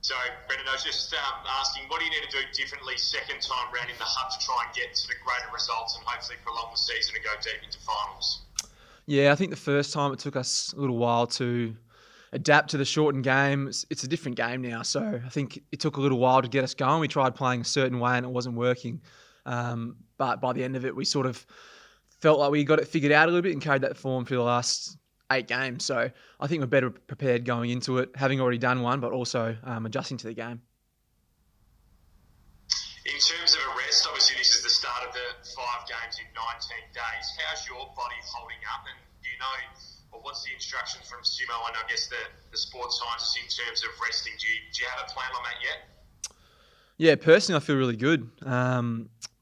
So, Brendon, I was just asking, what do you need to do differently second time round in the hub to try and get to the greater results and hopefully prolong the season and go deep into finals? Yeah, I think the first time it took us a little while to adapt to the shortened game. It's a different game now, so I think it took a little while to get us going. We tried playing a certain way and it wasn't working. But by the end of it, we sort of felt like we got it figured out a little bit and carried that form for the last 8 games. So I think we're better prepared going into it, having already done one, but also adjusting to the game. In terms of a rest, obviously this is the start of the 5 games in 19 days. How's your body holding up? And do you know, or what's the instructions from Simo and I guess the sports scientists in terms of resting? Do you have a plan on that yet? Yeah, personally, I feel really good.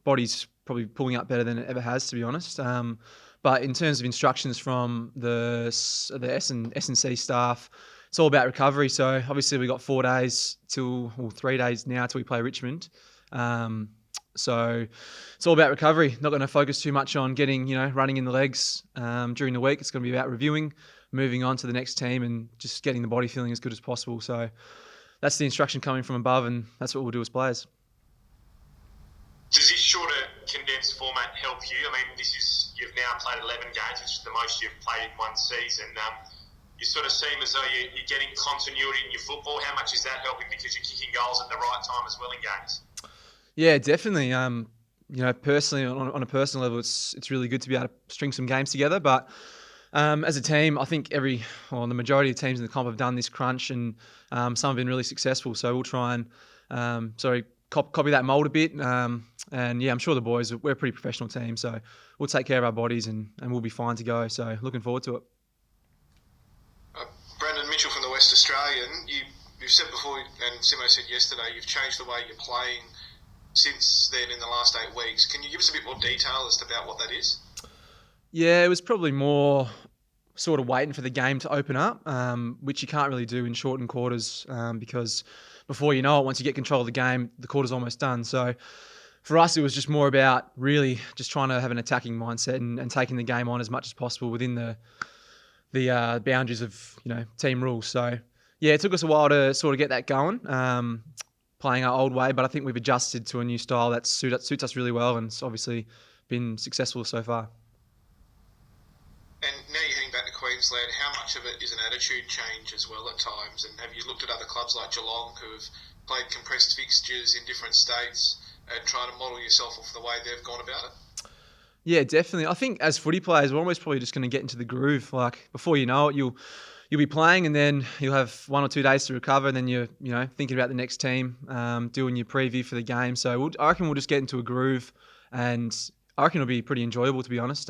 Body's probably pulling up better than it ever has, to be honest. But in terms of instructions from the S&C staff, it's all about recovery. So obviously we got 4 days 3 days now till we play Richmond. So it's all about recovery. Not going to focus too much on getting, running in the legs during the week. It's going to be about reviewing, moving on to the next team and just getting the body feeling as good as possible. So that's the instruction coming from above and that's what we'll do as players. Does this shorter condensed format help you? I mean, you've now played 11 games, which is the most you've played in one season. You sort of seem as though you're getting continuity in your football. How much is that helping because you're kicking goals at the right time as well in games? Yeah, definitely. Personally, on a personal level, it's really good to be able to string some games together. But as a team, I think the majority of teams in the comp have done this crunch, and some have been really successful. So we'll try and copy that mold a bit. And yeah, I'm sure the boys, we're a pretty professional team, so we'll take care of our bodies and we'll be fine to go. So looking forward to it. Brendon Mitchell from the West Australian, you've said before, and Simo said yesterday, you've changed the way you're playing since then in the last 8 weeks. Can you give us a bit more detail as to about what that is? Yeah, it was probably more sort of waiting for the game to open up, which you can't really do in shortened quarters because before you know it, once you get control of the game, the quarter's almost done. So for us, it was just more about really just trying to have an attacking mindset and taking the game on as much as possible within the boundaries of team rules. So yeah, it took us a while to sort of get that going, playing our old way, but I think we've adjusted to a new style that suits us really well, and it's obviously been successful so far. And now you're heading back to Queensland, how much of it is an attitude change as well at times? And have you looked at other clubs like Geelong who have played compressed fixtures in different states and try to model yourself off the way they've gone about it? Yeah, definitely. I think as footy players, we're almost probably just going to get into the groove. Like before you know it, you'll be playing and then you'll have 1 or 2 days to recover. And then you're thinking about the next team, doing your preview for the game. So I reckon we'll just get into a groove, and I reckon it'll be pretty enjoyable, to be honest.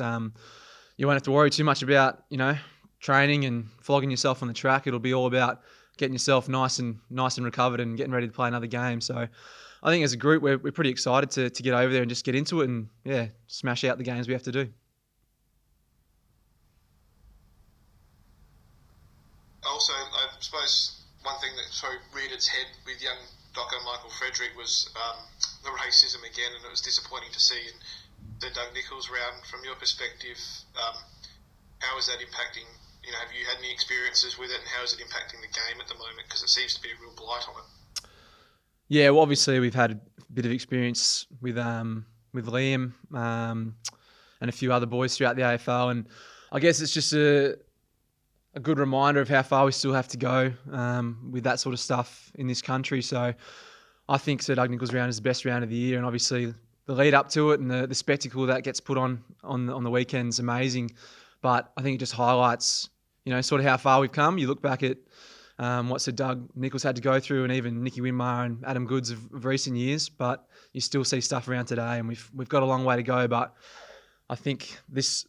You won't have to worry too much about training and flogging yourself on the track. It'll be all about getting yourself nice and recovered and getting ready to play another game. So I think as a group, we're pretty excited to get over there and just get into it and smash out the games we have to do. Also, I suppose one thing that reared its head with young Doco Michael Frederick was the racism again, and it was disappointing to see in the Doug Nicholls round. From your perspective, how is that impacting? Have you had any experiences with it, and how is it impacting the game at the moment? Because it seems to be a real blight on it. Yeah, well, obviously we've had a bit of experience with Liam and a few other boys throughout the AFL, and I guess it's just a good reminder of how far we still have to go with that sort of stuff in this country. So I think Sir Doug Nicholls round is the best round of the year, and obviously the lead up to it and the spectacle that gets put on the weekend's amazing. But I think it just highlights, sort of how far we've come. You look back at what Sir Doug Nicholls had to go through, and even Nicky Winmar and Adam Goods of recent years, but you still see stuff around today, and we've got a long way to go. But I think this,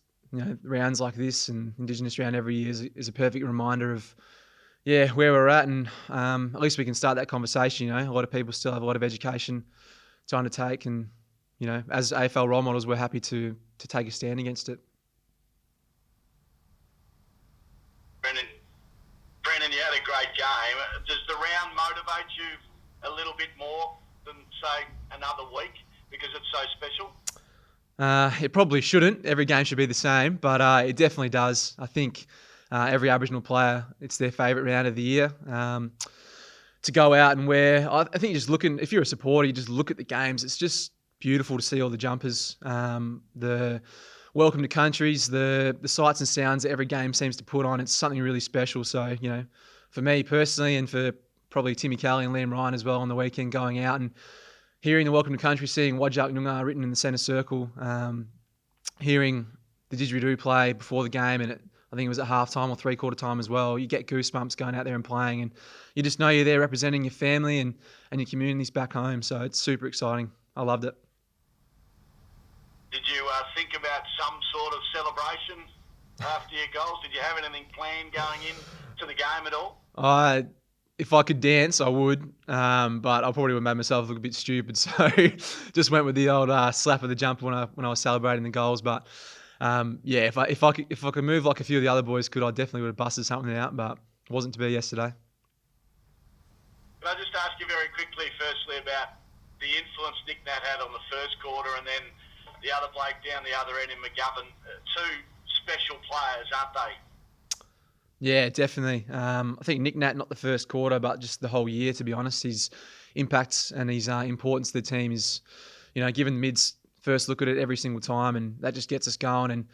rounds like this and Indigenous round every year is a perfect reminder of where we're at, and at least we can start that conversation. A lot of people still have a lot of education to undertake, and as AFL role models, we're happy to take a stand against it. Brendon, you had a great game. Does the round motivate you a little bit more than, say, another week because it's so special? It probably shouldn't. Every game should be the same, but it definitely does. I think every Aboriginal player, it's their favourite round of the year. to go out and wear. I think if you're a supporter, you just look at the games. It's just beautiful to see all the jumpers, the welcome to countries, the sights and sounds that every game seems to put on. It's something really special. So, for me personally, and for probably Timmy Kelly and Liam Ryan as well on the weekend, going out and hearing the welcome to country, seeing Wajak Noongar written in the centre circle, hearing the didgeridoo play before the game, and I think it was at halftime or three-quarter time as well. You get goosebumps going out there and playing, and you just know you're there representing your family and your communities back home. So it's super exciting. I loved it. Did you think about some sort of celebration after your goals? Did you have anything planned going into the game at all? If I could dance, I would, but I probably would have made myself look a bit stupid. So just went with the old slap of the jumper when I was celebrating the goals. But if I could move like a few of the other boys could, I definitely would have busted something out. But it wasn't to be yesterday. Can I just ask you very quickly, firstly, about the influence Nick Nat had on the first quarter, and then the other bloke down the other end in McGovern? Two special players, aren't they? Yeah, definitely. I think Nick Nat, not the first quarter, but just the whole year, to be honest. His impact and his importance to the team is, given the mids first look at it every single time, and that just gets us going. And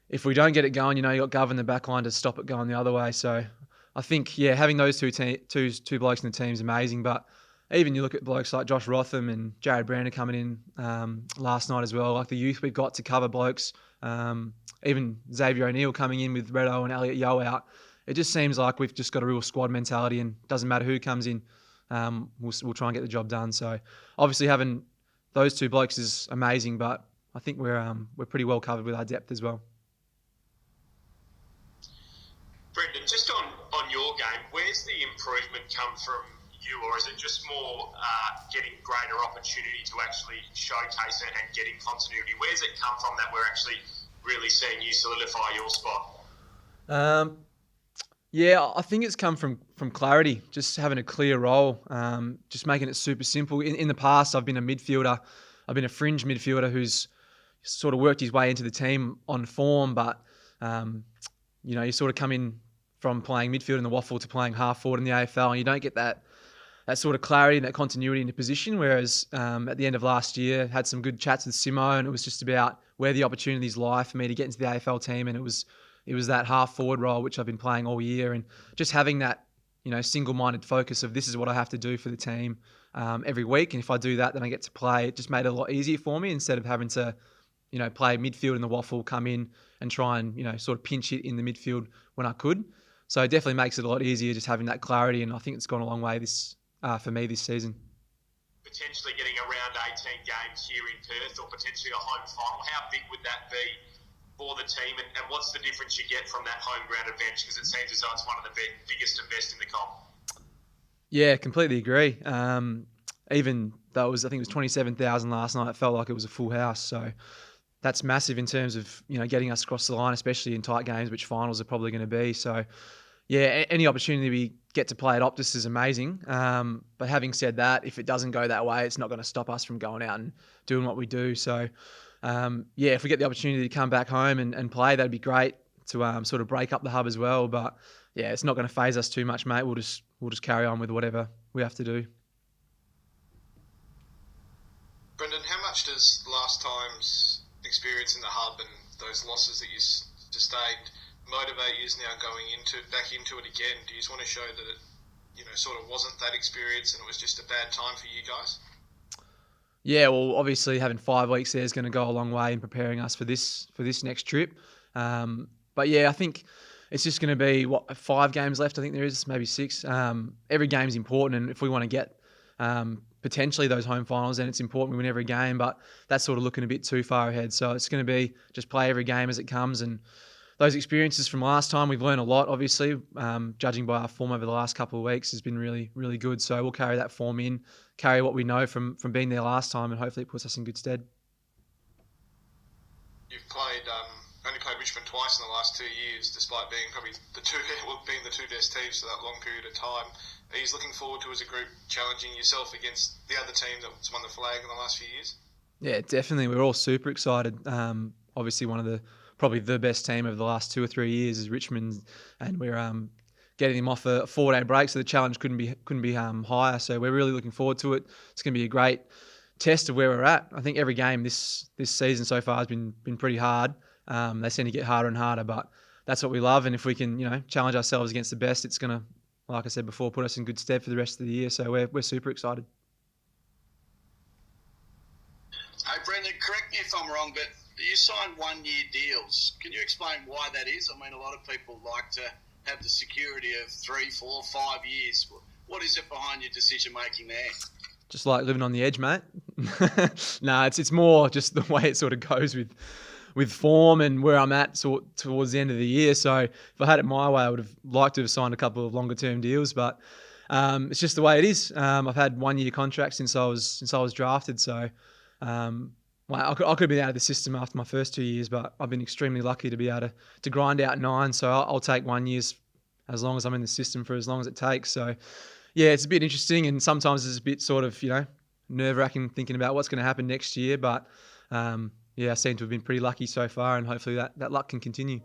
if we don't get it going, you got Gov in the back line to stop it going the other way. So I think, having those two blokes in the team is amazing. But even you look at blokes like Josh Rotham and Jared Brendon coming in last night as well, like the youth we've got to cover blokes, even Xavier O'Neill coming in with Redo and Elliot Yeo out. It just seems like we've just got a real squad mentality, and doesn't matter who comes in, we'll try and get the job done. So obviously having those two blokes is amazing, but I think we're pretty well covered with our depth as well. Brendon, just on your game, where's the improvement come from you, or is it just more getting greater opportunity to actually showcase it and getting continuity? Where's it come from that we're actually really seeing you solidify your spot? Yeah, I think it's come from clarity, just having a clear role, just making it super simple. In the past, I've been a midfielder. I've been a fringe midfielder who's sort of worked his way into the team on form, but, you sort of come in from playing midfield in the waffle to playing half forward in the AFL, and you don't get that sort of clarity and that continuity in the position. Whereas at the end of last year, had some good chats with Simo, and it was just about where the opportunities lie for me to get into the AFL team, and it was that half forward role which I've been playing all year, and just having that single-minded focus of this is what I have to do for the team every week, and if I do that, then I get to play. It just made it a lot easier for me instead of having to play midfield in the waffle, come in and try and sort of pinch it in the midfield when I could. So it definitely makes it a lot easier just having that clarity, and I think it's gone a long way for me this season. Potentially getting around 18 games here in Perth, or potentially a home final, how big would that be for the team, and what's the difference you get from that home ground advantage? Because it seems as though it's one of the biggest and best in the comp. Yeah, completely agree. Even though I think it was 27,000 last night, it felt like it was a full house. So that's massive in terms of getting us across the line, especially in tight games, which finals are probably going to be. So yeah, any opportunity we get to play at Optus is amazing. But having said that, if it doesn't go that way, it's not going to stop us from going out and doing what we do. So if we get the opportunity to come back home and play, that'd be great to sort of break up the hub as well. But yeah, it's not going to phase us too much, mate. We'll just carry on with whatever we have to do. Brendon, how much does last time's experience in the hub and those losses that you sustained motivate you now going back into it again? Do you just want to show that it sort of wasn't that experience and it was just a bad time for you guys? Yeah, well, obviously having 5 weeks there is going to go a long way in preparing us for this next trip. But yeah, I think it's just going to be 5 games left. I think there is maybe 6. Every game's important, and if we want to get potentially those home finals, then it's important we win every game. But that's sort of looking a bit too far ahead. So it's going to be just play every game as it comes, and those experiences from last time, we've learned a lot, obviously. Judging by our form over the last couple of weeks has been really, really good. So we'll carry that form in, carry what we know from being there last time, and hopefully it puts us in good stead. You've only played Richmond twice in the last 2 years, despite being probably the two best teams for that long period of time. Are you looking forward to, as a group, challenging yourself against the other team that's won the flag in the last few years? Yeah, definitely. We're all super excited. Obviously, probably the best team over the last 2 or 3 years is Richmond, and we're getting him off a 4-day break, so the challenge couldn't be higher. So we're really looking forward to it. It's going to be a great test of where we're at. I think every game this season so far has been pretty hard. They seem to get harder and harder, but that's what we love. And if we can, challenge ourselves against the best, it's going to, like I said before, put us in good stead for the rest of the year. So we're super excited. Hey, Brendon, correct me if I'm wrong, but you signed 1-year deals. Can you explain why that is? I mean, a lot of people like to have the security of 3, 4, 5 years. What is it behind your decision-making there? Just like living on the edge, mate. Nah, it's more just the way it sort of goes with form and where I'm at towards the end of the year. So if I had it my way, I would have liked to have signed a couple of longer-term deals, but it's just the way it is. I've had 1-year contracts since I was drafted, so I could have been out of the system after my first 2 years, but I've been extremely lucky to be able to grind out 9. So I'll take 1 year as long as I'm in the system for as long as it takes. So yeah, it's a bit interesting, and sometimes it's a bit sort of nerve-wracking thinking about what's going to happen next year. But I seem to have been pretty lucky so far, and hopefully that luck can continue.